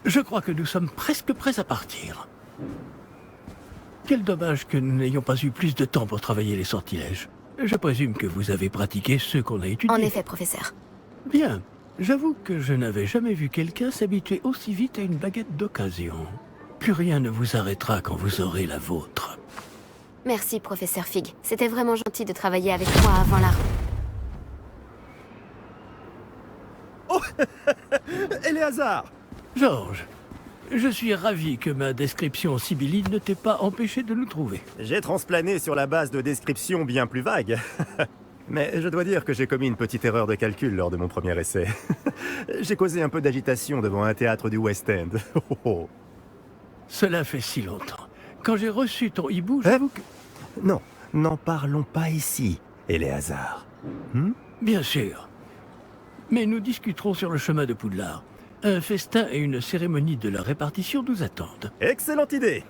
Je crois que nous sommes presque prêts à partir. Quel dommage que nous n'ayons pas eu plus de temps pour travailler les sortilèges. Je présume que vous avez pratiqué ceux qu'on a étudiés. En effet, professeur. Bien. J'avoue que je n'avais jamais vu quelqu'un s'habituer aussi vite à une baguette d'occasion. Plus rien ne vous arrêtera quand vous aurez la vôtre. Merci, professeur Fig. C'était vraiment gentil de travailler avec moi avant la... Oh Éléazar! Georges, je suis ravi que ma description sibylline ne t'ait pas empêché de nous trouver. J'ai transplané sur la base de descriptions bien plus vagues. Mais je dois dire que j'ai commis une petite erreur de calcul lors de mon premier essai. J'ai causé un peu d'agitation devant un théâtre du West End. Oh, oh. Cela fait si longtemps. Quand j'ai reçu ton hibou, j'avoue que... Non, n'en parlons pas ici, Éléazar. Bien sûr. Mais nous discuterons sur le chemin de Poudlard. Un festin et une cérémonie de la répartition nous attendent. Excellente idée!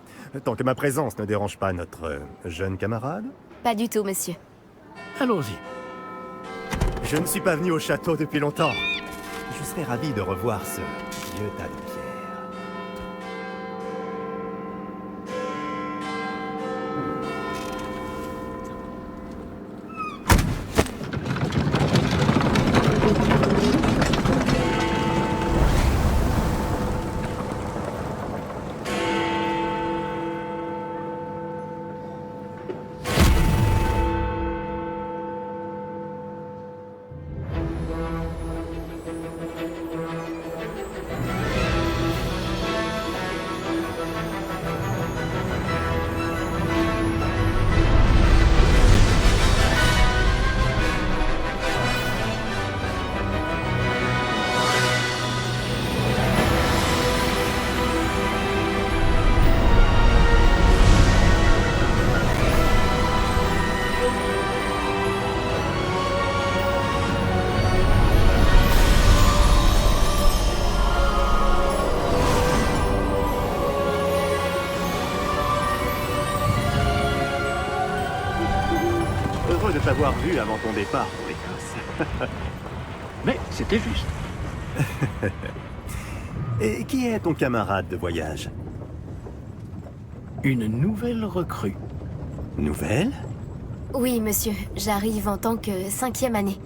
Tant que ma présence ne dérange pas notre jeune camarade. Pas du tout, monsieur. Allons-y. Je ne suis pas venu au château depuis longtemps. Je serais ravi de revoir ce vieux tas de pierres. Heureux de t'avoir vu avant ton départ pour l'Écosse. Mais c'était juste. Et qui est ton camarade de voyage? Une nouvelle recrue. Nouvelle? Oui, monsieur. J'arrive en tant que 5e année.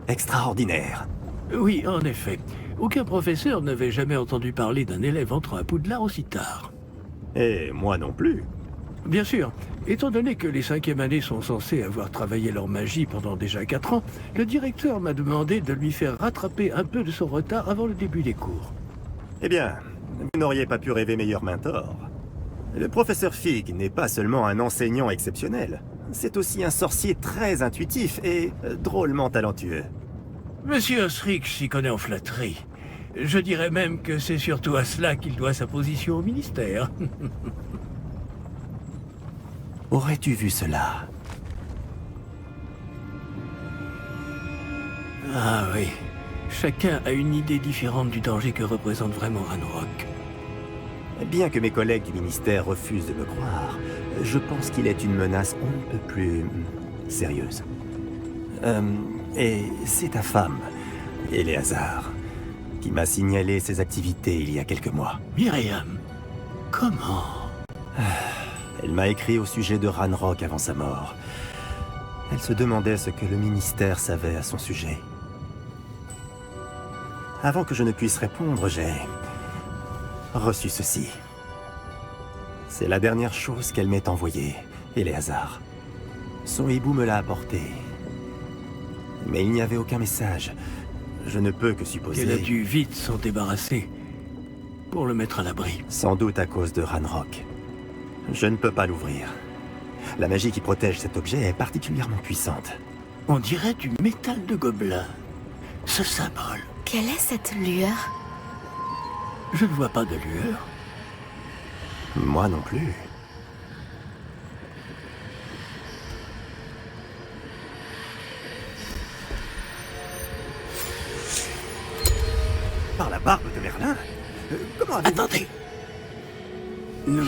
Extraordinaire. Oui, en effet. Aucun professeur n'avait jamais entendu parler d'un élève entrant à Poudlard aussi tard. Et moi non plus. Bien sûr, étant donné que les 5e années sont censées avoir travaillé leur magie pendant déjà 4 ans, le directeur m'a demandé de lui faire rattraper un peu de son retard avant le début des cours. Eh bien, vous n'auriez pas pu rêver meilleur mentor. Le professeur Fig n'est pas seulement un enseignant exceptionnel, c'est aussi un sorcier très intuitif et drôlement talentueux. Monsieur Osric s'y connaît en flatterie. Je dirais même que c'est surtout à cela qu'il doit sa position au ministère. Aurais-tu vu cela? Ah oui, chacun a une idée différente du danger que représente vraiment Ranrock. Bien que mes collègues du ministère refusent de me croire, je pense qu'il est une menace on ne peut plus sérieuse. Et c'est ta femme, Éléazar, qui m'a signalé ses activités il y a quelques mois. Myriam, comment? Elle m'a écrit au sujet de Ranrock avant sa mort. Elle se demandait ce que le ministère savait à son sujet. Avant que je ne puisse répondre, j'ai reçu ceci. C'est la dernière chose qu'elle m'ait envoyée, Éléazar. Son hibou me l'a apporté. Mais il n'y avait aucun message. Je ne peux que supposer... qu'elle a dû vite s'en débarrasser pour le mettre à l'abri. Sans doute à cause de Ranrock. Je ne peux pas l'ouvrir. La magie qui protège cet objet est particulièrement puissante. On dirait du métal de gobelin. Ce symbole. Quelle est cette lueur? Je ne vois pas de lueur. Moi non plus. Par la barbe de Merlin? Comment avez-vous... Attendez. Nous...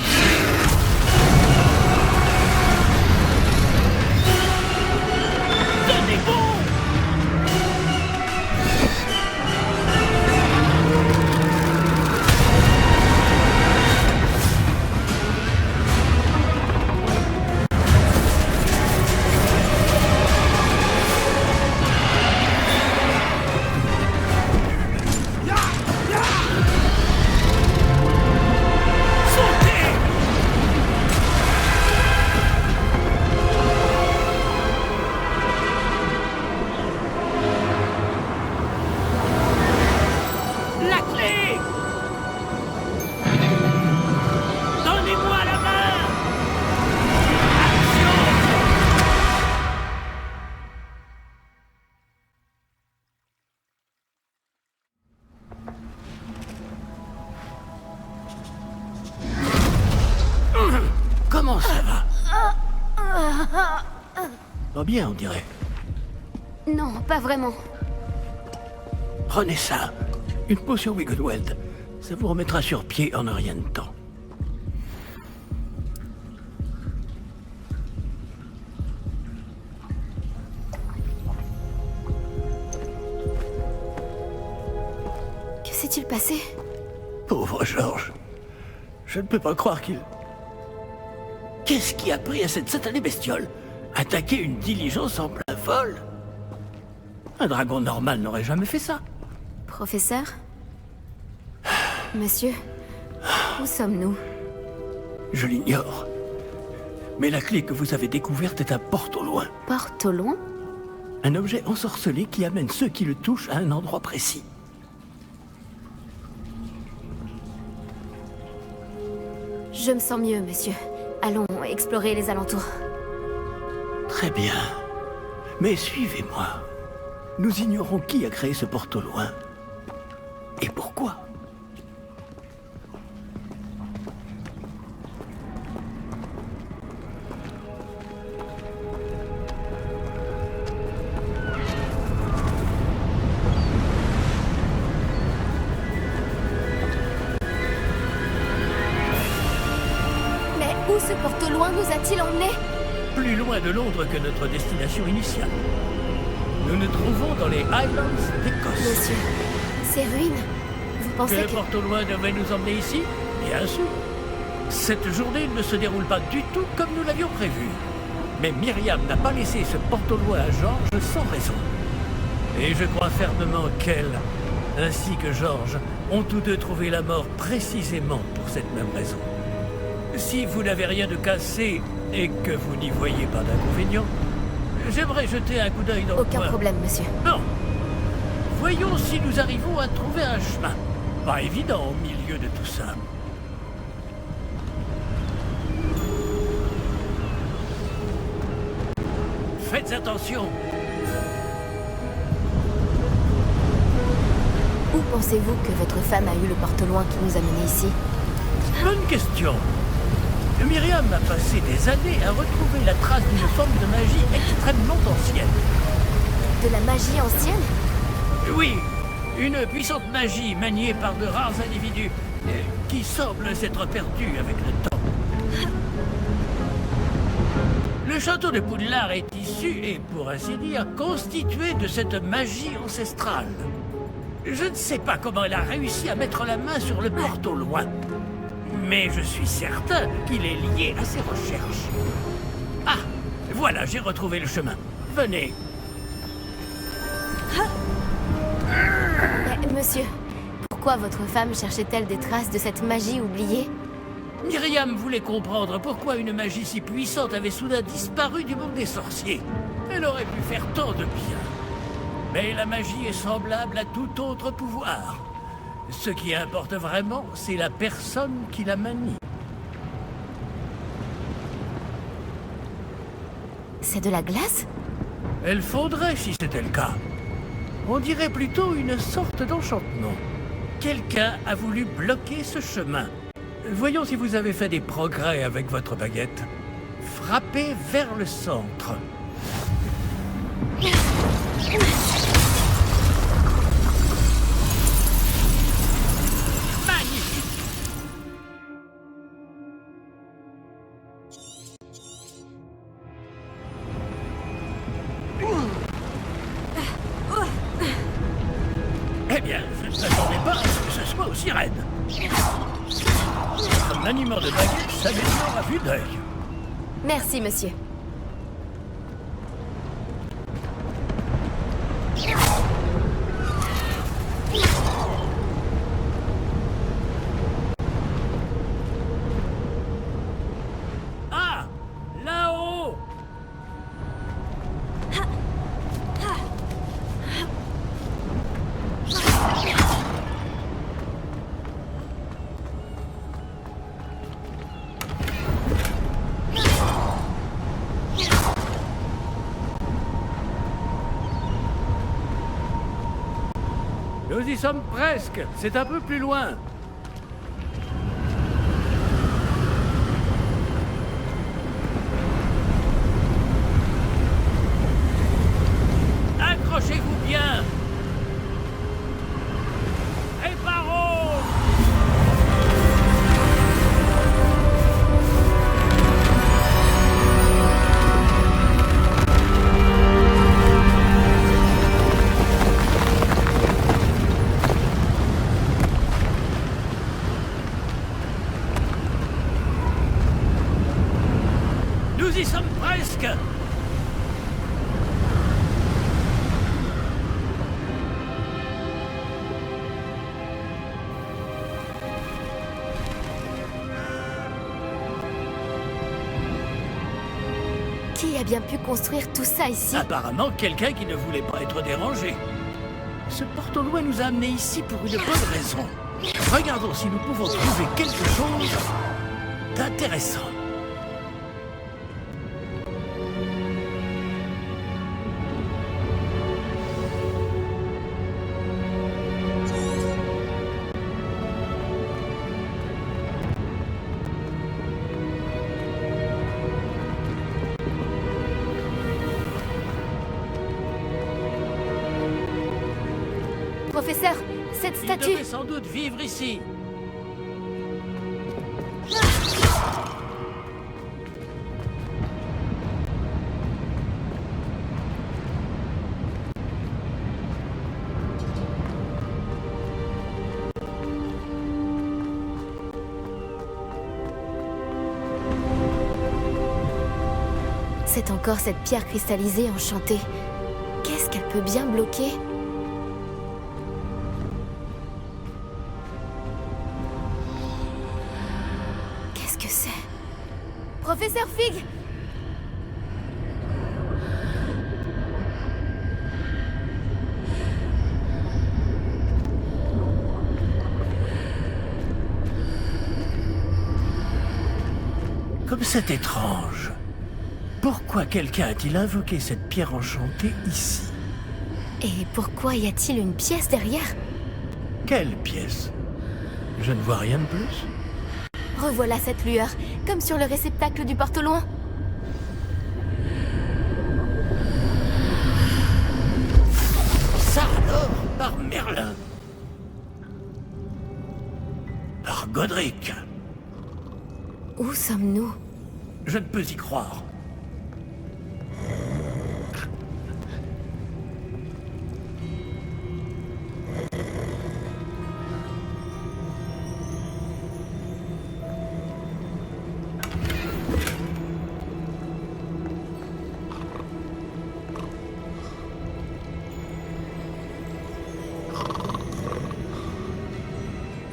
Pas bien, on dirait. Non, pas vraiment. Prenez ça. Une potion Wiggleweld. Ça vous remettra sur pied en un rien de temps. Que s'est-il passé? Pauvre Georges. Je ne peux pas croire qu'il... Qu'est-ce qui a pris à cette satanée bestiole? Attaquer une diligence en plein vol? Un dragon normal n'aurait jamais fait ça. Professeur? Monsieur? Où sommes-nous? Je l'ignore. Mais la clé que vous avez découverte est un porte au loin. Porte au loin? Un objet ensorcelé qui amène ceux qui le touchent à un endroit précis. Je me sens mieux, monsieur. Allons explorer les alentours. Très bien. Mais suivez-moi. Nous ignorons qui a créé ce porte au loin. Et pourquoi? Mais où ce porte au loin nous a-t-il emmenés? Plus loin de Londres que notre destination initiale. Nous nous trouvons dans les Highlands d'Écosse. Monsieur, ces ruines, vous Que pensez le que... porte au loin devait nous emmener ici? Bien sûr. Cette journée ne se déroule pas du tout comme nous l'avions prévu. Mais Myriam n'a pas laissé ce porte au loin à Georges sans raison. Et je crois fermement qu'elle, ainsi que Georges, ont tous deux trouvé la mort précisément pour cette même raison. Si vous n'avez rien de cassé et que vous n'y voyez pas d'inconvénient, j'aimerais jeter un coup d'œil dans le Aucun coin. problème, monsieur. Non. Voyons si nous arrivons à trouver un chemin. Pas évident au milieu de tout ça. Faites attention. Où pensez-vous que votre femme a eu le porte au loin qui nous a menés ici? Bonne question. Myriam a passé des années à retrouver la trace d'une forme de magie extrêmement ancienne. De la magie ancienne? Oui, une puissante magie maniée par de rares individus qui semble s'être perdue avec le temps. Le château de Poudlard est issu et, pour ainsi dire, constitué de cette magie ancestrale. Je ne sais pas comment elle a réussi à mettre la main sur le porte au loin. Mais je suis certain qu'il est lié à ses recherches. Ah, voilà, j'ai retrouvé le chemin. Venez. Mais, monsieur, pourquoi votre femme cherchait-elle des traces de cette magie oubliée? Myriam voulait comprendre pourquoi une magie si puissante avait soudain disparu du monde des sorciers. Elle aurait pu faire tant de bien. Mais la magie est semblable à tout autre pouvoir. Ce qui importe vraiment, c'est la personne qui la manie. C'est de la glace? Elle fondrait si c'était le cas. On dirait plutôt une sorte d'enchantement. Quelqu'un a voulu bloquer ce chemin. Voyons si vous avez fait des progrès avec votre baguette. Frappez vers le centre. Magnifique! Eh bien, je ne m'attendais pas à ce que ce soit aussi raide. Votre maniement de baguette s'améliore à vue d'œil. Merci, monsieur. Ah! Là-haut! Nous y sommes presque. C'est un peu plus loin. Nous y sommes presque. Qui a bien pu construire tout ça ici? Apparemment, quelqu'un qui ne voulait pas être dérangé. Ce porte au loin nous a amenés ici pour une bonne raison. Regardons si nous pouvons trouver quelque chose d'intéressant. Professeur, cette Il statue... devait sans doute vivre ici. C'est encore cette pierre cristallisée enchantée. Qu'est-ce qu'elle peut bien bloquer? Qu'est-ce que c'est? Professeur Fig! Comme c'est étrange. Pourquoi quelqu'un a-t-il invoqué cette pierre enchantée ici? Et pourquoi y a-t-il une pièce derrière? Quelle pièce? Je ne vois rien de plus. Revoilà cette lueur, comme sur le réceptacle du porte au loin. Ça alors, par Merlin. Par Godric. Où sommes-nous? Je ne peux y croire.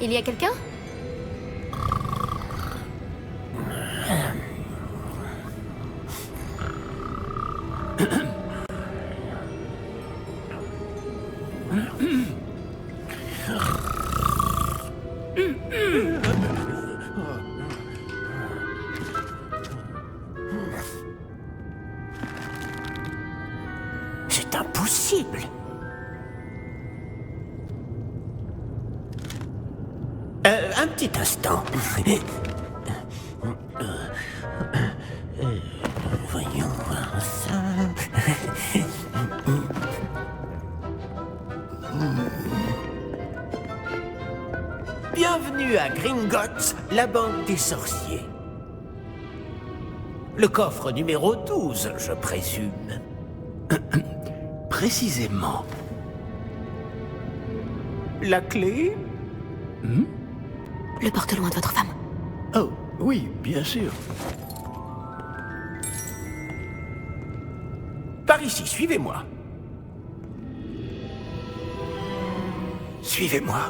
Il y a quelqu'un? C'est impossible. Un petit instant. Voyons voir ça. Bienvenue à Gringotts, la banque des sorciers. Le coffre numéro 12, je présume. Précisément. La clé? Le porte au loin de votre femme. Oh, oui, bien sûr. Par ici, suivez-moi. Suivez-moi.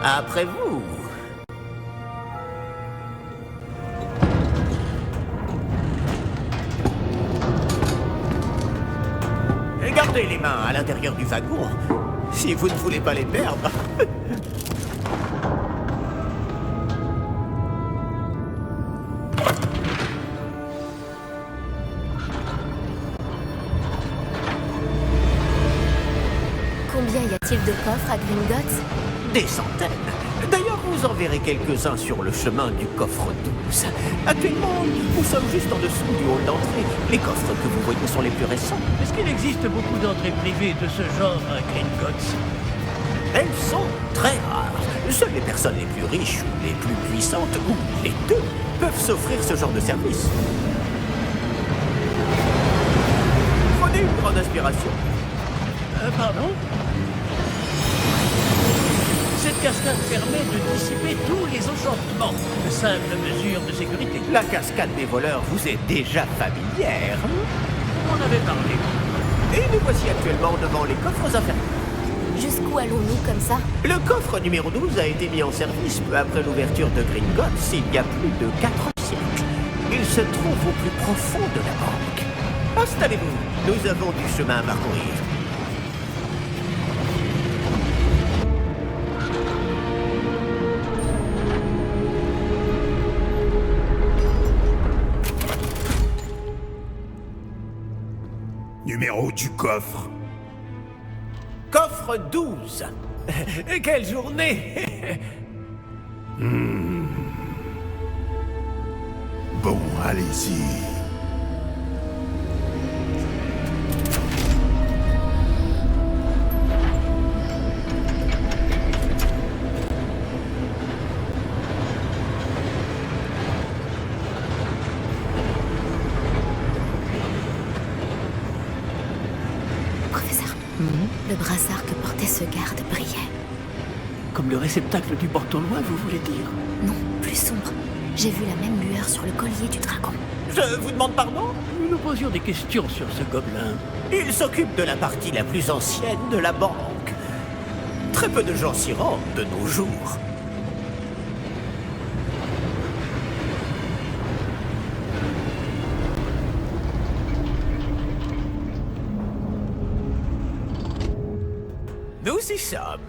Après vous. Gardez les mains à l'intérieur du wagon, si vous ne voulez pas les perdre. Combien y a-t-il de coffres à Gringotts? Des centaines. D'ailleurs, vous en verrez quelques-uns sur le chemin du coffre 12. Actuellement, nous sommes juste en dessous du hall d'entrée. Les coffres que vous voyez sont les plus récents. Est-ce qu'il existe beaucoup d'entrées privées de ce genre à Gringotts? Elles sont très rares. Seules les personnes les plus riches ou les plus puissantes, ou les deux, peuvent s'offrir ce genre de service. Prenez une grande inspiration. Pardon. non? Cette cascade permet de dissiper tous les enchantements. De simples mesures de sécurité. La cascade des voleurs vous est déjà familière. On avait parlé. Et nous voici actuellement devant les coffres infernaux. Jusqu'où allons-nous comme ça? Le coffre numéro 12 a été mis en service peu après l'ouverture de Gringotts il y a plus de 4 siècles. Il se trouve au plus profond de la banque. Installez-vous, nous avons du chemin à parcourir. Numéro du coffre. Coffre 12. Quelle journée. Bon, allez-y. Professeur, le brassard que portait ce garde brillait. Comme le réceptacle du porte au loin, vous voulez dire? Non, plus sombre. J'ai vu la même lueur sur le collier du dragon. Je vous demande pardon? Nous nous posions des questions sur ce gobelin. Il s'occupe de la partie la plus ancienne de la banque. Très peu de gens s'y rendent de nos jours. Nous y sommes.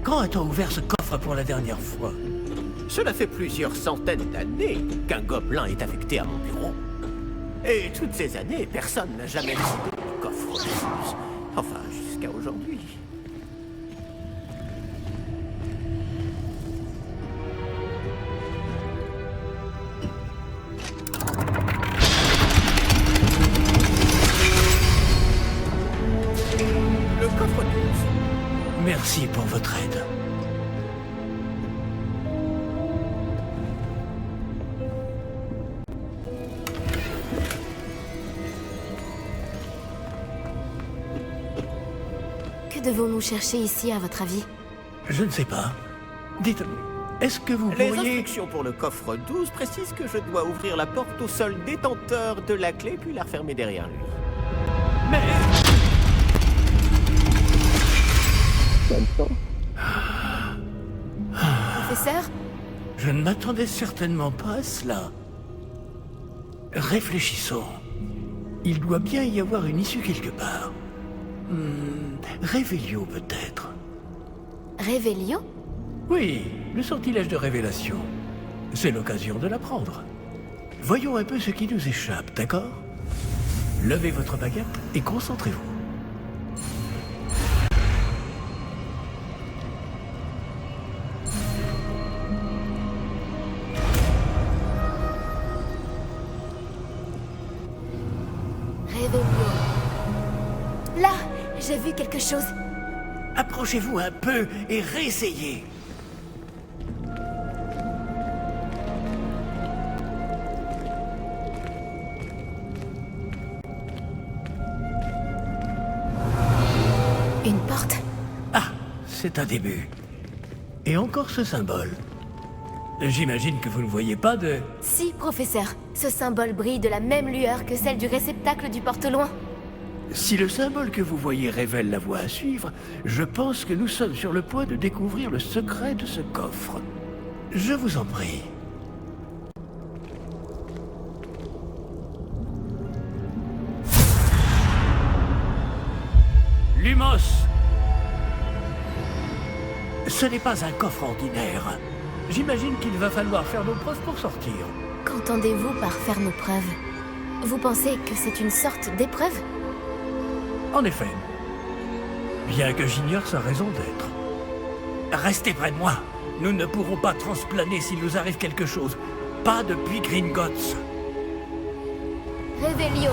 Quand a-t-on ouvert ce coffre pour la dernière fois? Cela fait plusieurs centaines d'années qu'un gobelin est affecté à mon bureau. Et toutes ces années, personne n'a jamais visité le coffre 12. Enfin, jusqu'à aujourd'hui. Le coffre 12. Merci pour votre aide. Que devons-nous chercher ici, à votre avis? Je ne sais pas. Dites, est-ce que vous Les pourriez... instructions pour le coffre 12 précisent que je dois ouvrir la porte au seul détenteur de la clé puis la refermer derrière lui. Mais... Professeur? Je ne m'attendais certainement pas à cela. Réfléchissons. Il doit bien y avoir une issue quelque part. Révélio peut-être. Révélio? Oui, le sortilège de révélation. C'est l'occasion de l'apprendre. Voyons un peu ce qui nous échappe, d'accord? Levez votre baguette et concentrez-vous. Révélio. Là, j'ai vu quelque chose. Approchez-vous un peu et réessayez. Une porte. Ah, c'est un début. Et encore ce symbole. J'imagine que vous ne voyez pas de... Si, professeur. Ce symbole brille de la même lueur que celle du réceptacle du porte-loin. Si le symbole que vous voyez révèle la voie à suivre, je pense que nous sommes sur le point de découvrir le secret de ce coffre. Je vous en prie. Lumos! Ce n'est pas un coffre ordinaire. J'imagine qu'il va falloir faire nos preuves pour sortir. Qu'entendez-vous par faire nos preuves? Vous pensez que c'est une sorte d'épreuve? En effet. Bien que j'ignore sa raison d'être. Restez près de moi. Nous ne pourrons pas transplaner s'il nous arrive quelque chose. Pas depuis Gringotts. Révélio.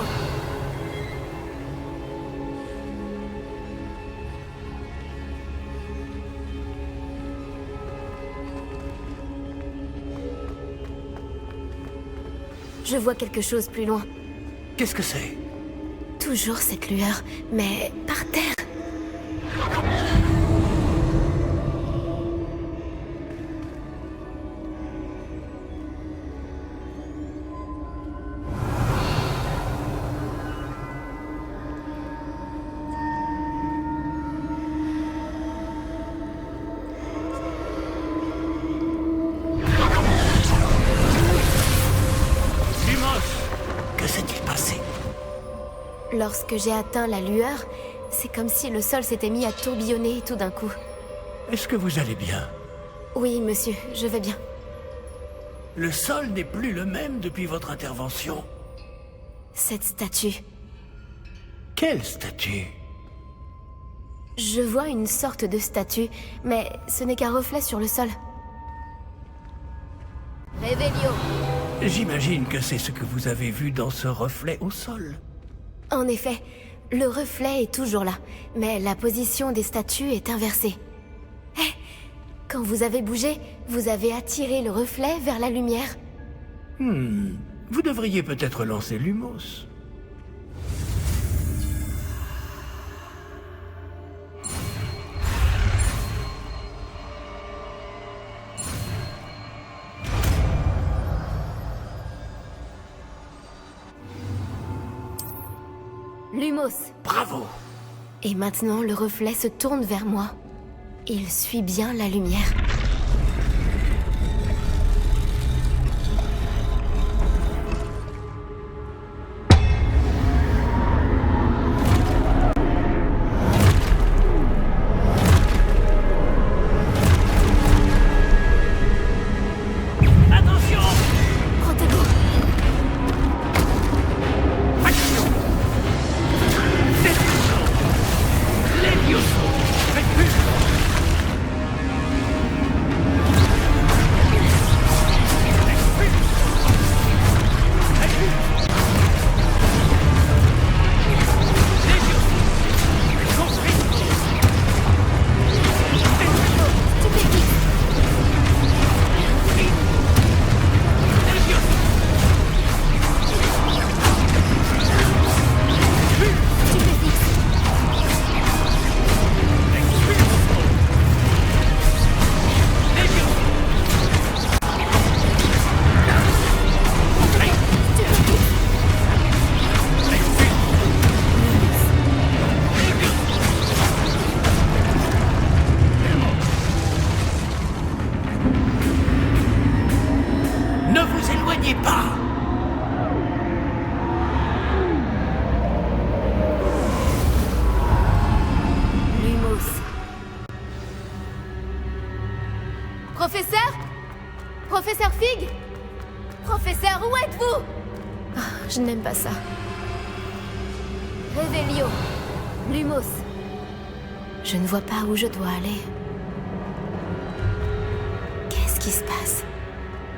Je vois quelque chose plus loin. Qu'est-ce que c'est? Toujours cette lueur, mais par terre. Que s'est-il passé? Lorsque j'ai atteint la lueur, c'est comme si le sol s'était mis à tourbillonner tout d'un coup. Est-ce que vous allez bien? Oui, monsieur, je vais bien. Le sol n'est plus le même depuis votre intervention. Cette statue. Quelle statue? Je vois une sorte de statue, mais ce n'est qu'un reflet sur le sol. Révélio. J'imagine que c'est ce que vous avez vu dans ce reflet au sol. En effet, le reflet est toujours là, mais la position des statues est inversée. Hé! Quand vous avez bougé, vous avez attiré le reflet vers la lumière. Vous devriez peut-être lancer Lumos. Lumos. Bravo! Et maintenant, le reflet se tourne vers moi. Il suit bien la lumière. Attention! Protego. Action! Destruction! Levioso! Repulsion! Ne vous éloignez pas! Lumos. Professeur? Professeur Fig? Professeur, où êtes-vous? Ah, je n'aime pas ça. Révélio. Lumos. Je ne vois pas où je dois aller. Qu'est-ce qui se passe?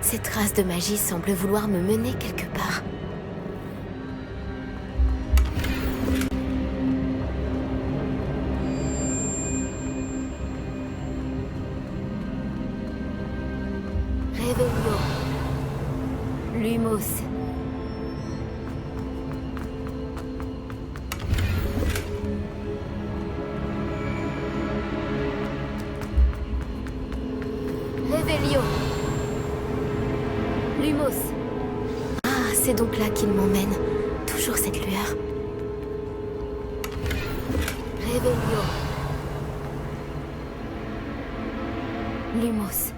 Ces traces de magie semblent vouloir me mener quelque part. Révélio. Lumos. Révélio. Lumos. Ah, c'est donc là qu'il m'emmène. Toujours cette lueur. Révélio. Lumos.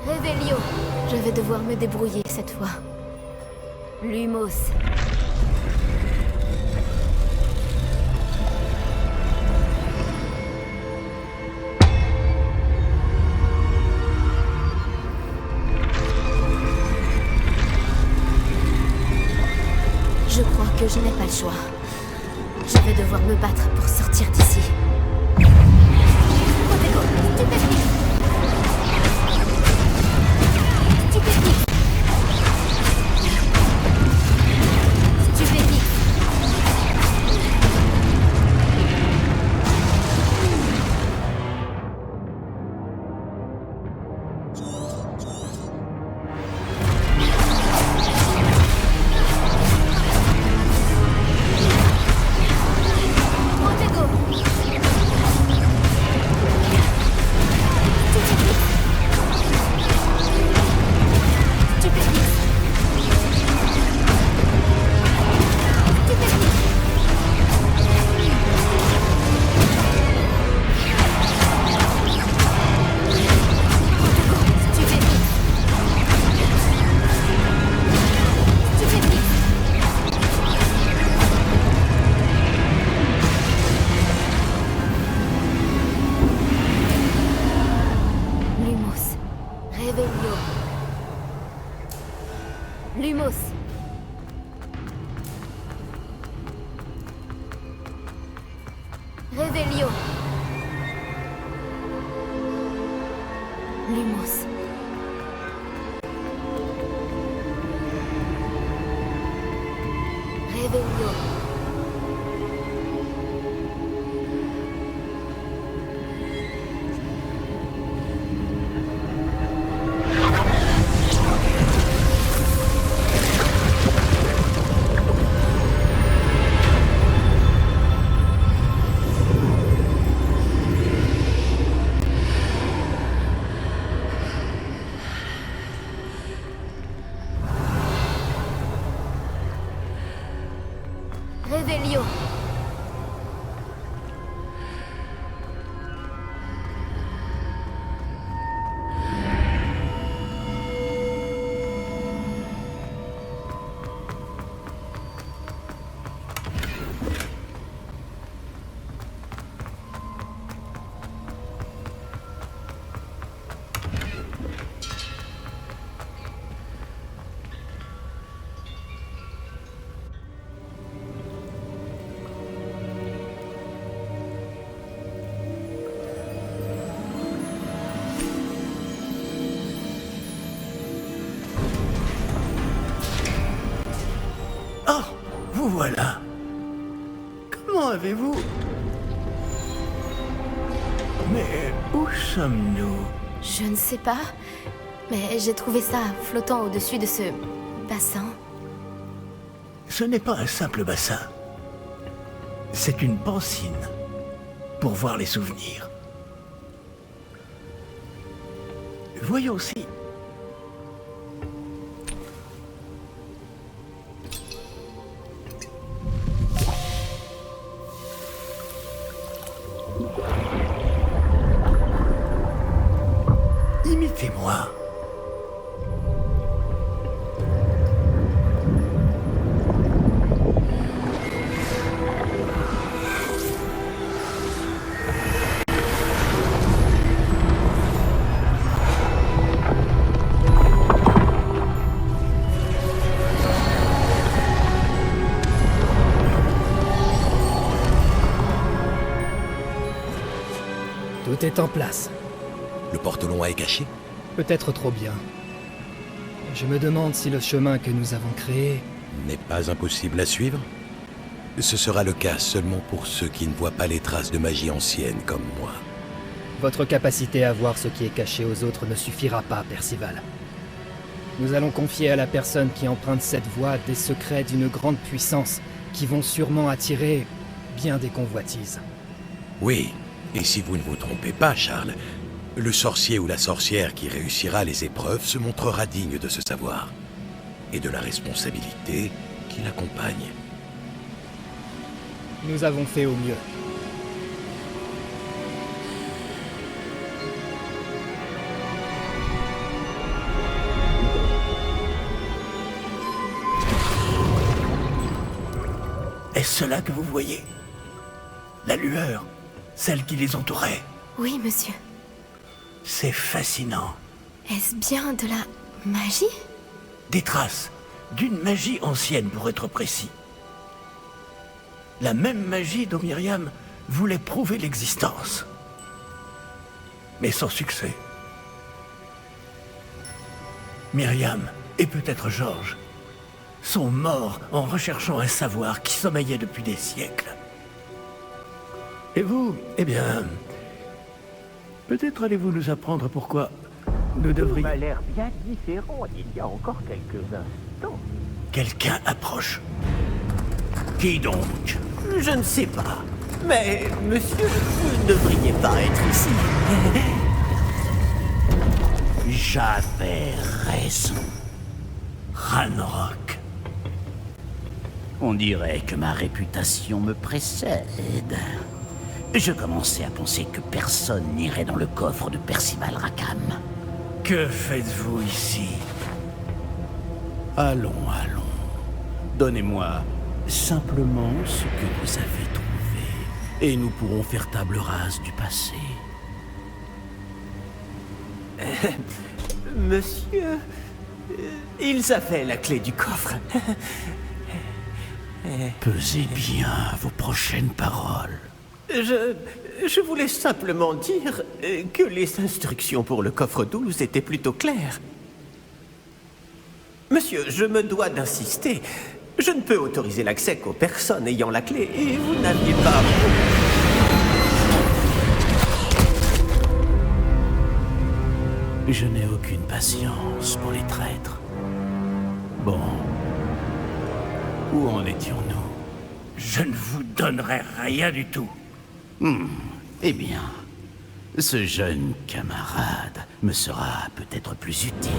Révélio. Je vais devoir me débrouiller cette fois. Lumos. Je crois que je n'ai pas le choix. Je vais devoir me battre pour sortir d'ici. Protego, stupéfique. Stupéfique. Stupéfique. Revelio. Lumos. Revelio. Lumos. Revelio. Revelio. Oh, vous voilà. Comment avez-vous... Mais où sommes-nous? Je ne sais pas, mais j'ai trouvé ça flottant au-dessus de ce bassin. Ce n'est pas un simple bassin. C'est une pancine pour voir les souvenirs. Voyons si... Imitez-moi. Tout est en place. Le porte-long est caché? Peut-être trop bien. Je me demande si le chemin que nous avons créé... N'est pas impossible à suivre? Ce sera le cas seulement pour ceux qui ne voient pas les traces de magie ancienne comme moi. Votre capacité à voir ce qui est caché aux autres ne suffira pas, Percival. Nous allons confier à la personne qui emprunte cette voie des secrets d'une grande puissance qui vont sûrement attirer bien des convoitises. Oui, et si vous ne vous trompez pas, Charles, le sorcier ou la sorcière qui réussira les épreuves se montrera digne de ce savoir et de la responsabilité qui l'accompagne. Nous avons fait au mieux. Est-ce cela que vous voyez? La lueur, celle qui les entourait. Oui, monsieur. C'est fascinant. Est-ce bien de la magie? Des traces d'une magie ancienne, pour être précis. La même magie dont Myriam voulait prouver l'existence. Mais sans succès. Myriam, et peut-être Georges, sont morts en recherchant un savoir qui sommeillait depuis des siècles. Et vous, eh bien... Peut-être allez-vous nous apprendre pourquoi nous devrions... Ça a l'air bien différent il y a encore quelques instants. Quelqu'un approche. Qui donc? Je ne sais pas. Mais, monsieur, vous ne devriez pas être ici. J'avais raison. Ranrock. On dirait que ma réputation me précède. Je commençais à penser que personne n'irait dans le coffre de Percival Rackham. Que faites-vous ici? Allons. Donnez-moi simplement ce que vous avez trouvé, et nous pourrons faire table rase du passé. Monsieur... Ils avaient la clé du coffre. Pesez bien vos prochaines paroles. Je voulais simplement dire que les instructions pour le coffre 12 étaient plutôt claires. Monsieur, je me dois d'insister. Je ne peux autoriser l'accès qu'aux personnes ayant la clé, et vous n'aviez pas... Je n'ai aucune patience pour les traîtres. Bon. Où en étions-nous? Je ne vous donnerai rien du tout. Eh bien, ce jeune camarade me sera peut-être plus utile.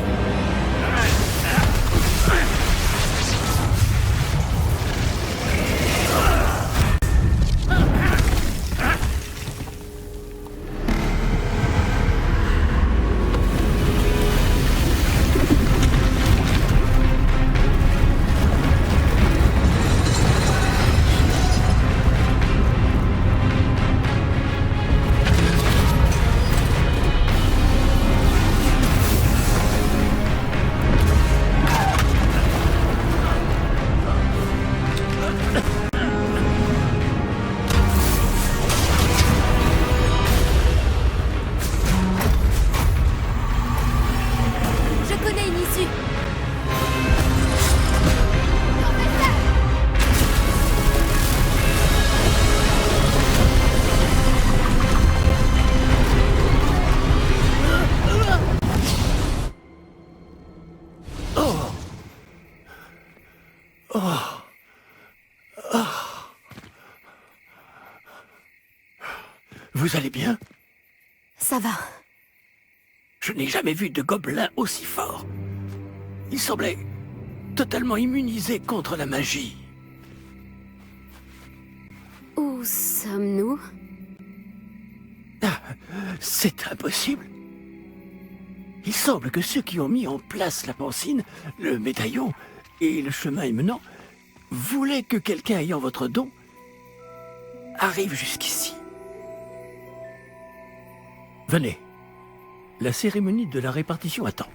Vous allez bien? Ça va. Je n'ai jamais vu de gobelin aussi fort. Il semblait totalement immunisé contre la magie. Où sommes-nous? C'est impossible. Il semble que ceux qui ont mis en place la pancine, le médaillon et le chemin émenant voulaient que quelqu'un ayant votre don arrive jusqu'ici. Venez. La cérémonie de la répartition attend.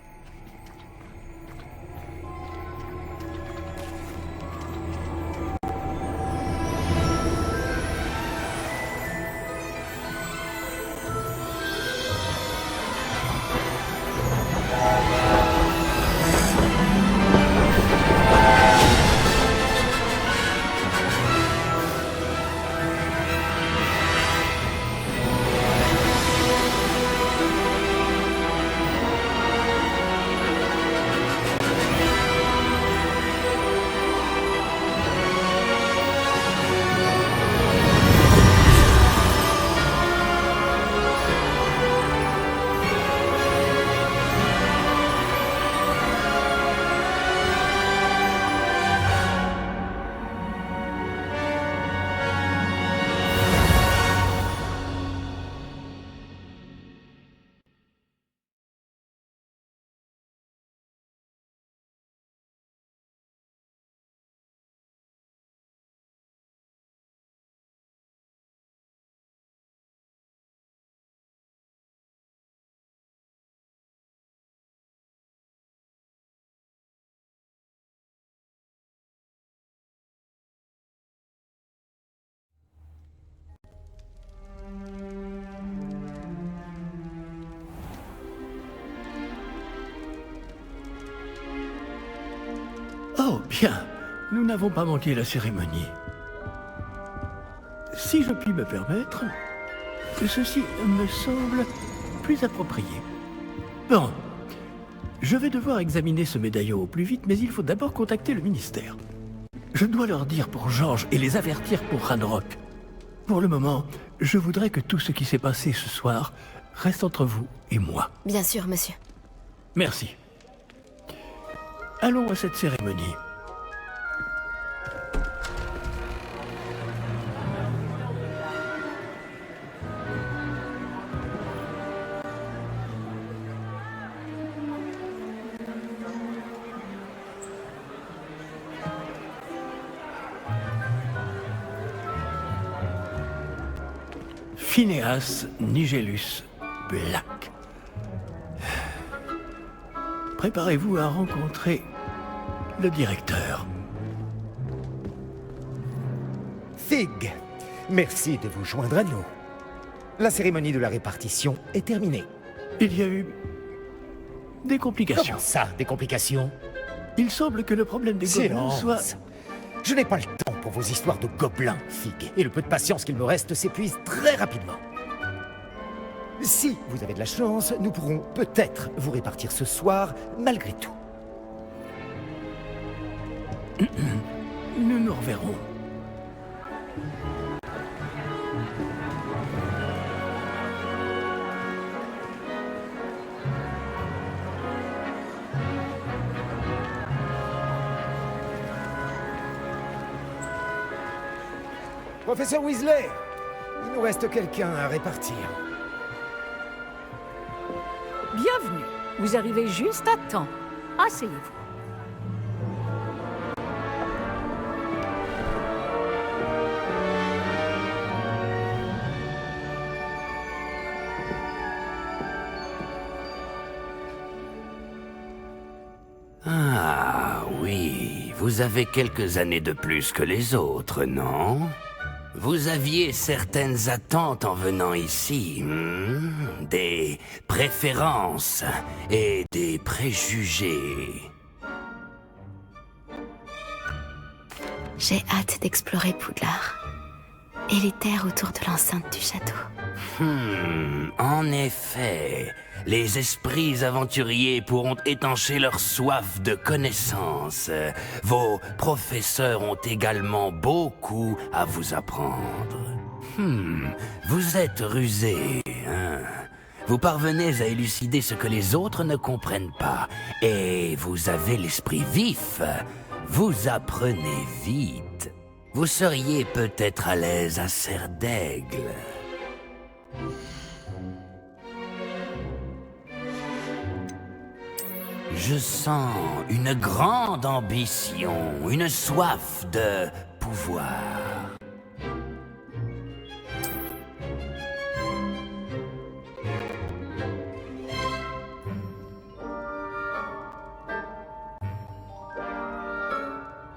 Oh, bien. Nous n'avons pas manqué la cérémonie. Si je puis me permettre, ceci me semble plus approprié. Bon. Je vais devoir examiner ce médaillon au plus vite, mais il faut d'abord contacter le ministère. Je dois leur dire pour Georges et les avertir pour Ranrock. Pour le moment, je voudrais que tout ce qui s'est passé ce soir reste entre vous et moi. Bien sûr, monsieur. Merci. Allons à cette cérémonie. Phineas Nigellus Black. préparez-vous à rencontrer le directeur. Fig, merci de vous joindre à nous. La cérémonie de la répartition est terminée. Il y a eu des complications. Comment ça, des complications? Il semble que le problème des gobelins Silence. soit... Je n'ai pas le temps pour vos histoires de gobelins, Fig. Et le peu de patience qu'il me reste s'épuise très rapidement. Si vous avez de la chance, nous pourrons peut-être vous répartir ce soir, malgré tout. Nous nous reverrons. Professeur Weasley, il nous reste quelqu'un à répartir. Bienvenue. Vous arrivez juste à temps. Asseyez-vous. Ah oui, vous avez quelques années de plus que les autres, non? Vous aviez certaines attentes en venant ici, des préférences et des préjugés. J'ai hâte d'explorer Poudlard et les terres autour de l'enceinte du château. En effet, les esprits aventuriers pourront étancher leur soif de connaissances. Vos professeurs ont également beaucoup à vous apprendre. Vous êtes rusé, hein? Vous parvenez à élucider ce que les autres ne comprennent pas. Et vous avez l'esprit vif. Vous apprenez vite. Vous seriez peut-être à l'aise à Serre d'Aigle. Je sens une grande ambition, une soif de pouvoir.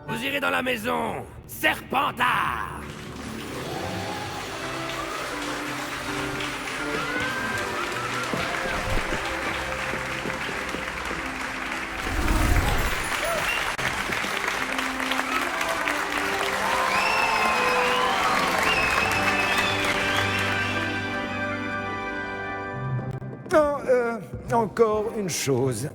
Vous irez dans la maison, Serpentard! Encore une chose.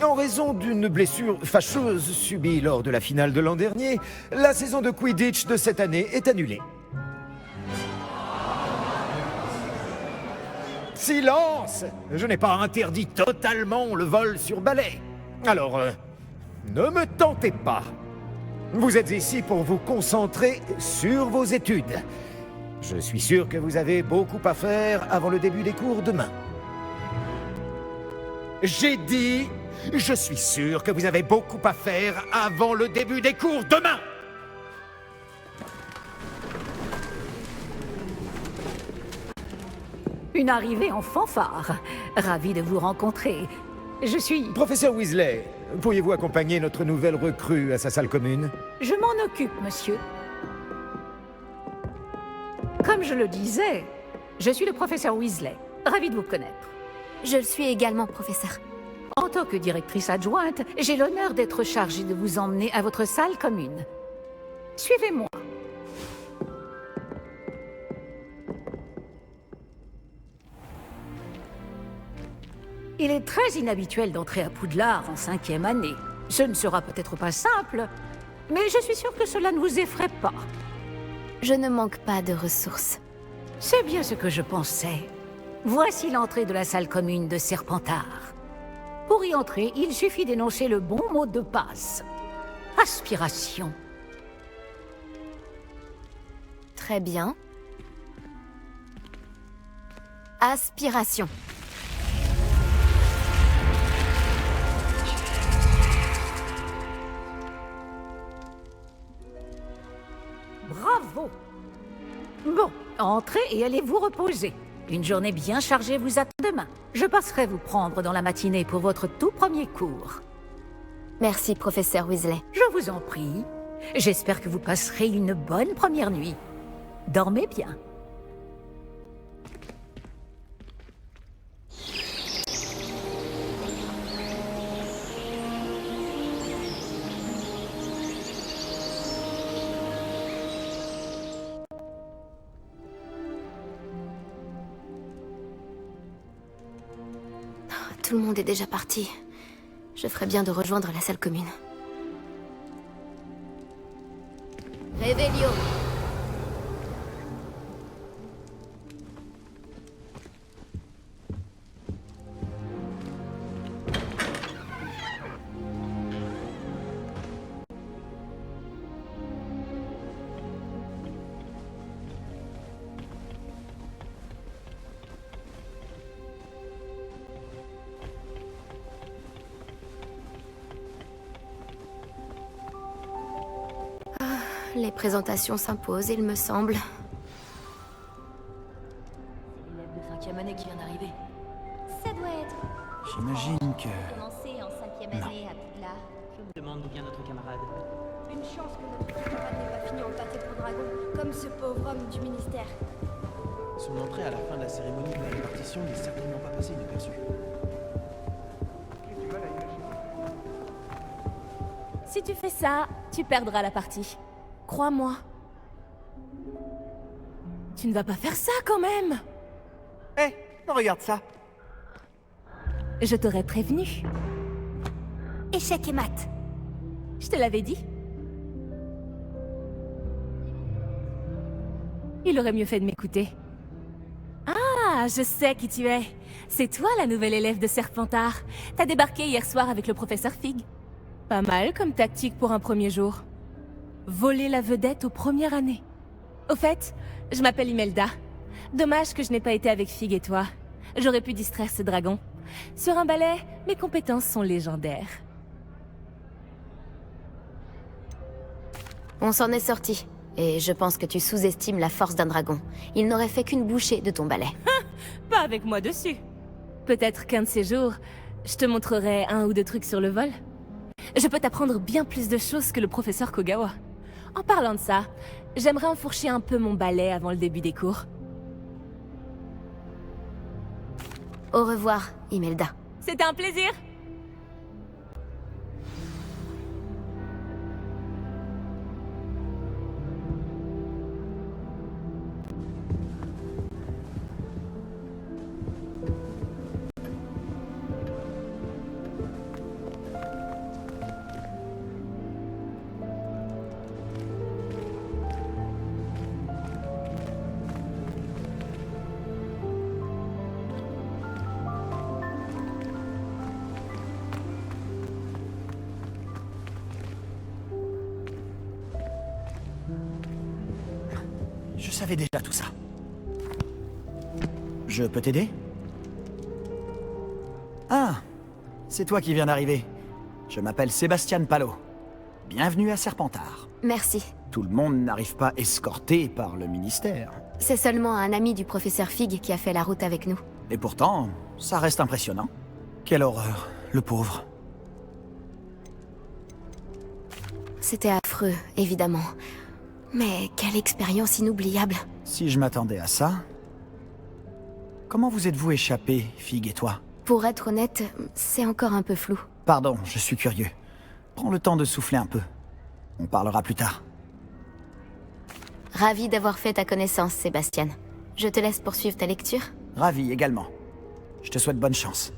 En raison d'une blessure fâcheuse subie lors de la finale de l'an dernier, la saison de Quidditch de cette année est annulée. Silence! Je n'ai pas interdit totalement le vol sur balai. Alors, ne me tentez pas. Vous êtes ici pour vous concentrer sur vos études. Je suis sûr que vous avez beaucoup à faire avant le début des cours demain. J'ai dit, je suis sûr que vous avez beaucoup à faire avant le début des cours demain. Une arrivée en fanfare. Ravi de vous rencontrer. Je suis... Professeur Weasley, pourriez-vous accompagner notre nouvelle recrue à sa salle commune? Je m'en occupe, monsieur. Comme je le disais, je suis le professeur Weasley. Ravi de vous connaître. Je le suis également, professeur. En tant que directrice adjointe, j'ai l'honneur d'être chargée de vous emmener à votre salle commune. Suivez-moi. Il est très inhabituel d'entrer à Poudlard en 5e année. Ce ne sera peut-être pas simple, mais je suis sûre que cela ne vous effraie pas. Je ne manque pas de ressources. C'est bien ce que je pensais. Voici l'entrée de la salle commune de Serpentard. Pour y entrer, il suffit d'énoncer le bon mot de passe. Aspiration. Très bien. Aspiration. Bravo! Bon, entrez et allez vous reposer. Une journée bien chargée vous attend demain. Je passerai vous prendre dans la matinée pour votre tout premier cours. Merci, professeur Weasley. Je vous en prie. J'espère que vous passerez une bonne première nuit. Dormez bien. Tout le monde est déjà parti. Je ferais bien de rejoindre la salle commune. Réveillon. Les présentations s'imposent, il me semble. L'élève de 5e année qui vient d'arriver. Ça doit être. J'imagine que... Commencé en 5e année à Poudlard. Je me demande d'où vient notre camarade. Une chance que notre camarade n'ait pas fini en pâté pour dragon, comme ce pauvre homme du ministère. Son entrée à la fin de la cérémonie de la répartition n'est certainement pas passée inaperçue. Si tu fais ça, tu perdras la partie. Crois-moi. Tu ne vas pas faire ça quand même. Hé, regarde ça. Je t'aurais prévenu. Échec et mat. Je te l'avais dit. Il aurait mieux fait de m'écouter. Ah, je sais qui tu es. C'est toi la nouvelle élève de Serpentard. T'as débarqué hier soir avec le professeur Fig. Pas mal comme tactique pour un premier jour. Voler la vedette aux premières années. Au fait, je m'appelle Imelda. Dommage que je n'ai pas été avec Fig et toi. J'aurais pu distraire ce dragon. Sur un balai, mes compétences sont légendaires. On s'en est sorti. Et je pense que tu sous-estimes la force d'un dragon. Il n'aurait fait qu'une bouchée de ton balai. Pas avec moi dessus. Peut-être qu'un de ces jours, je te montrerai un ou deux trucs sur le vol. Je peux t'apprendre bien plus de choses que le professeur Kogawa. En parlant de ça, j'aimerais enfourcher un peu mon balai avant le début des cours. Au revoir, Imelda. C'était un plaisir. Je savais déjà tout ça. Je peux t'aider? Ah, c'est toi qui viens d'arriver. Je m'appelle Sébastien Palot. Bienvenue à Serpentard. Merci. Tout le monde n'arrive pas escorté par le ministère. C'est seulement un ami du professeur Fig qui a fait la route avec nous. Et pourtant, ça reste impressionnant. Quelle horreur, le pauvre. C'était affreux, évidemment. Mais quelle expérience inoubliable. Si je m'attendais à ça... Comment vous êtes-vous échappés, Fig et toi? Pour être honnête, c'est encore un peu flou. Pardon, je suis curieux. Prends le temps de souffler un peu. On parlera plus tard. Ravi d'avoir fait ta connaissance, Sébastien. Je te laisse poursuivre ta lecture. Ravi également. Je te souhaite bonne chance.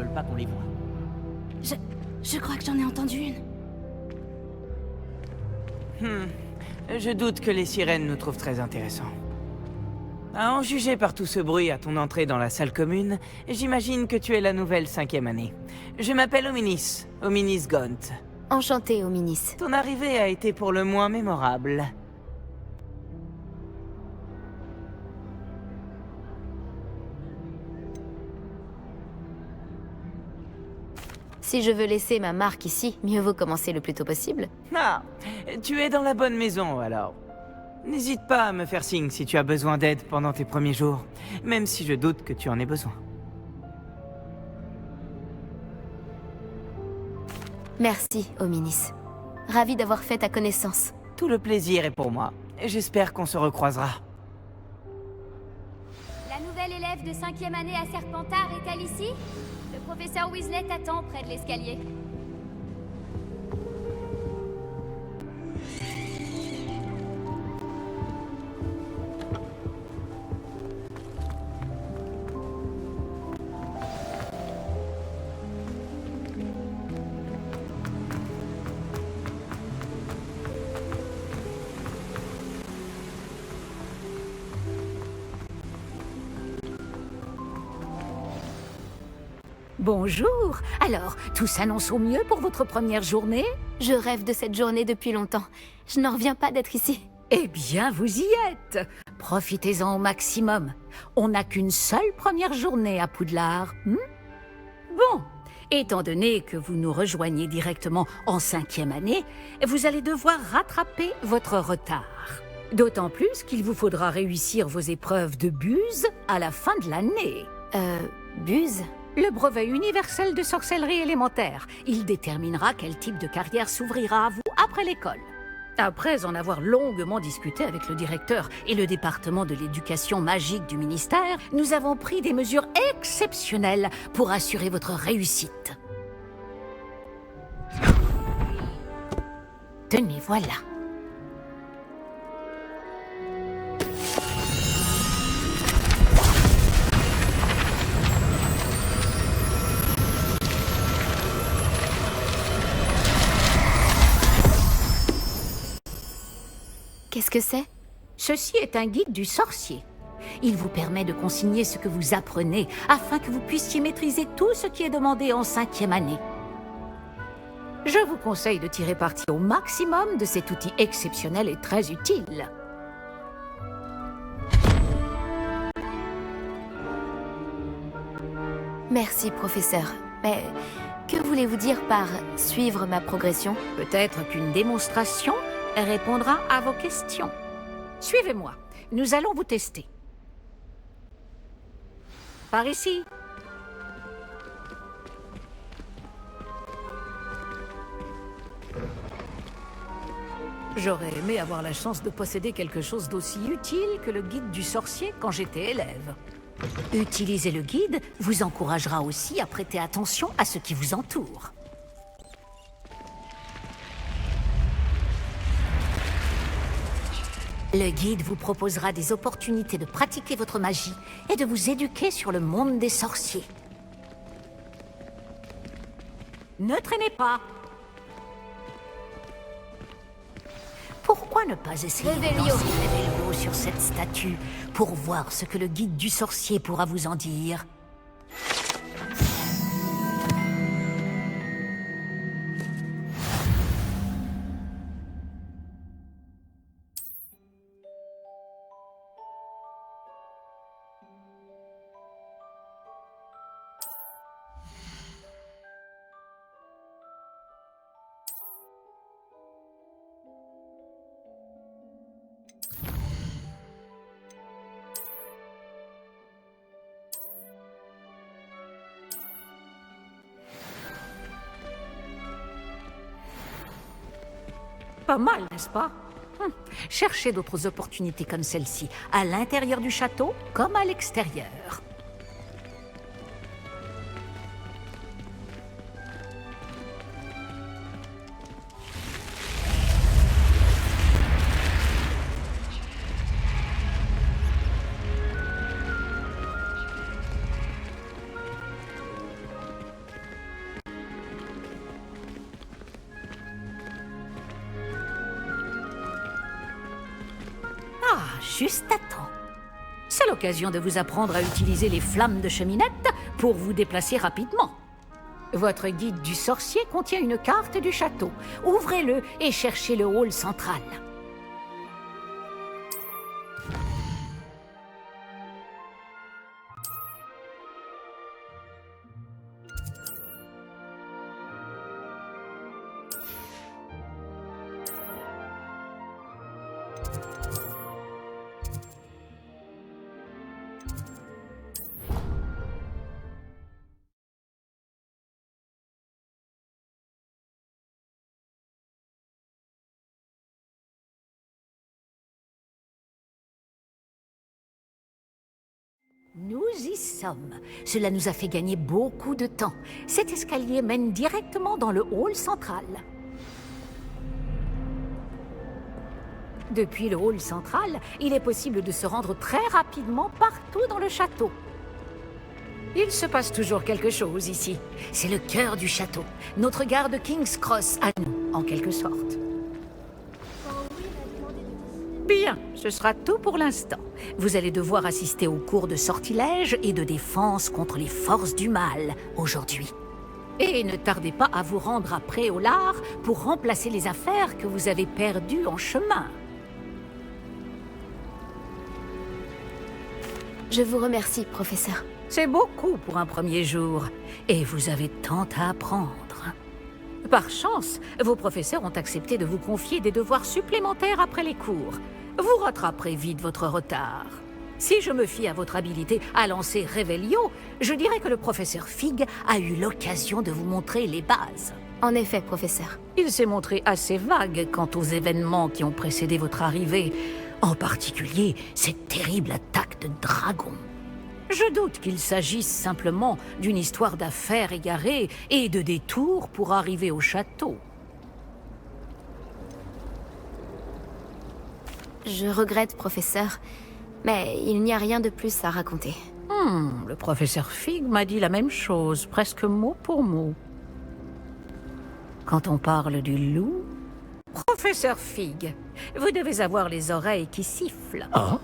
veulent pas qu'on les voie. Je crois que j'en ai entendu une. Je doute que les sirènes nous trouvent très intéressants. À en juger par tout ce bruit à ton entrée dans la salle commune, j'imagine que tu es la nouvelle 5e année. Je m'appelle Ominis Gaunt. Enchantée, Ominis. Ton arrivée a été pour le moins mémorable. Si je veux laisser ma marque ici, mieux vaut commencer le plus tôt possible. Ah, tu es dans la bonne maison alors. N'hésite pas à me faire signe si tu as besoin d'aide pendant tes premiers jours, même si je doute que tu en aies besoin. Merci, Ominis. Ravi d'avoir fait ta connaissance. Tout le plaisir est pour moi. J'espère qu'on se recroisera. La nouvelle élève de 5e année à Serpentard est-elle ici? Le professeur Weasley t'attend près de l'escalier. Bonjour. Alors, tout s'annonce au mieux pour votre première journée? Je rêve de cette journée depuis longtemps. Je n'en reviens pas d'être ici. Eh bien, vous y êtes. Profitez-en au maximum. On n'a qu'une seule première journée à Poudlard. Bon, étant donné que vous nous rejoignez directement en 5e année, vous allez devoir rattraper votre retard. D'autant plus qu'il vous faudra réussir vos épreuves de buse à la fin de l'année. Buse? Le brevet universel de sorcellerie élémentaire. Il déterminera quel type de carrière s'ouvrira à vous après l'école. Après en avoir longuement discuté avec le directeur et le département de l'éducation magique du ministère, nous avons pris des mesures exceptionnelles pour assurer votre réussite. Tenez, voilà. Qu'est-ce que c'est? Ceci est un guide du sorcier. Il vous permet de consigner ce que vous apprenez afin que vous puissiez maîtriser tout ce qui est demandé en 5e année. Je vous conseille de tirer parti au maximum de cet outil exceptionnel et très utile. Merci, professeur. Mais que voulez-vous dire par suivre ma progression? Peut-être qu'une démonstration répondra à vos questions. Suivez-moi. Nous allons vous tester. Par ici. J'aurais aimé avoir la chance de posséder quelque chose d'aussi utile que le guide du sorcier quand j'étais élève. Utiliser le guide vous encouragera aussi à prêter attention à ce qui vous entoure. Le guide vous proposera des opportunités de pratiquer votre magie et de vous éduquer sur le monde des sorciers. Ne traînez pas. Pourquoi ne pas essayer de lancer Révélio sur cette statue pour voir ce que le guide du sorcier pourra vous en dire? Pas mal, n'est-ce pas? Cherchez d'autres opportunités comme celle-ci, à l'intérieur du château comme à l'extérieur. juste à temps. C'est l'occasion de vous apprendre à utiliser les flammes de cheminette pour vous déplacer rapidement. Votre guide du sorcier contient une carte du château. Ouvrez-le et cherchez le hall central. Nous y sommes. Cela nous a fait gagner beaucoup de temps. Cet escalier mène directement dans le hall central. Depuis le hall central, il est possible de se rendre très rapidement partout dans le château. Il se passe toujours quelque chose ici. C'est le cœur du château. Notre gare de King's Cross à nous, en quelque sorte. Bien, ce sera tout pour l'instant. Vous allez devoir assister aux cours de sortilège et de défense contre les forces du mal aujourd'hui. Et ne tardez pas à vous rendre à Préolard pour remplacer les affaires que vous avez perdues en chemin. Je vous remercie, professeur. C'est beaucoup pour un premier jour, et vous avez tant à apprendre. Par chance, vos professeurs ont accepté de vous confier des devoirs supplémentaires après les cours. Vous rattraperez vite votre retard. Si je me fie à votre habilité à lancer Revelio, je dirais que le professeur Fig a eu l'occasion de vous montrer les bases. En effet, professeur. Il s'est montré assez vague quant aux événements qui ont précédé votre arrivée, en particulier cette terrible attaque de dragon. Je doute qu'il s'agisse simplement d'une histoire d'affaires égarées et de détours pour arriver au château. Je regrette, professeur, mais il n'y a rien de plus à raconter. Le professeur Fig m'a dit la même chose, presque mot pour mot. Quand on parle du loup... Professeur Fig, vous devez avoir les oreilles qui sifflent. Ah?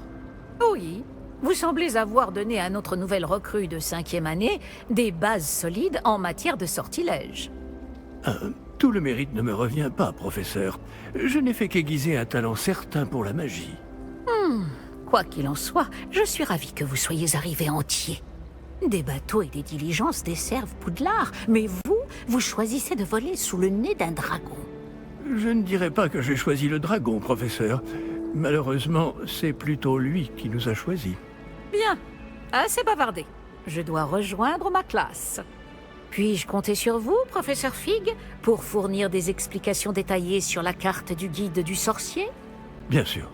Oui, vous semblez avoir donné à notre nouvelle recrue de 5e année des bases solides en matière de sortilège. Tout le mérite ne me revient pas, professeur. Je n'ai fait qu'aiguiser un talent certain pour la magie. Quoi qu'il en soit, je suis ravi que vous soyez arrivé entier. Des bateaux et des diligences desservent Poudlard, mais vous choisissez de voler sous le nez d'un dragon. Je ne dirais pas que j'ai choisi le dragon, professeur. Malheureusement, c'est plutôt lui qui nous a choisis. Bien, assez bavardé. Je dois rejoindre ma classe. Puis-je compter sur vous, professeur Fig, pour fournir des explications détaillées sur la carte du guide du sorcier? Bien sûr.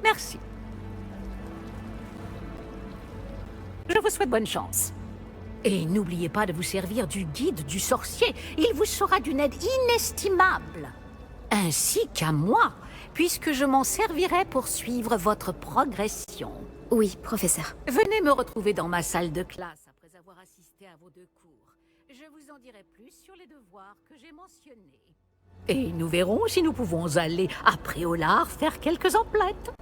Merci. Je vous souhaite bonne chance. Et n'oubliez pas de vous servir du guide du sorcier. Il vous sera d'une aide inestimable. Ainsi qu'à moi, puisque je m'en servirai pour suivre votre progression. Oui, professeur. Venez me retrouver dans ma salle de classe après avoir assisté à vos 2 cours. Je vous en dirai plus sur les devoirs que j'ai mentionnés. Et nous verrons si nous pouvons aller à Préolard faire quelques emplettes.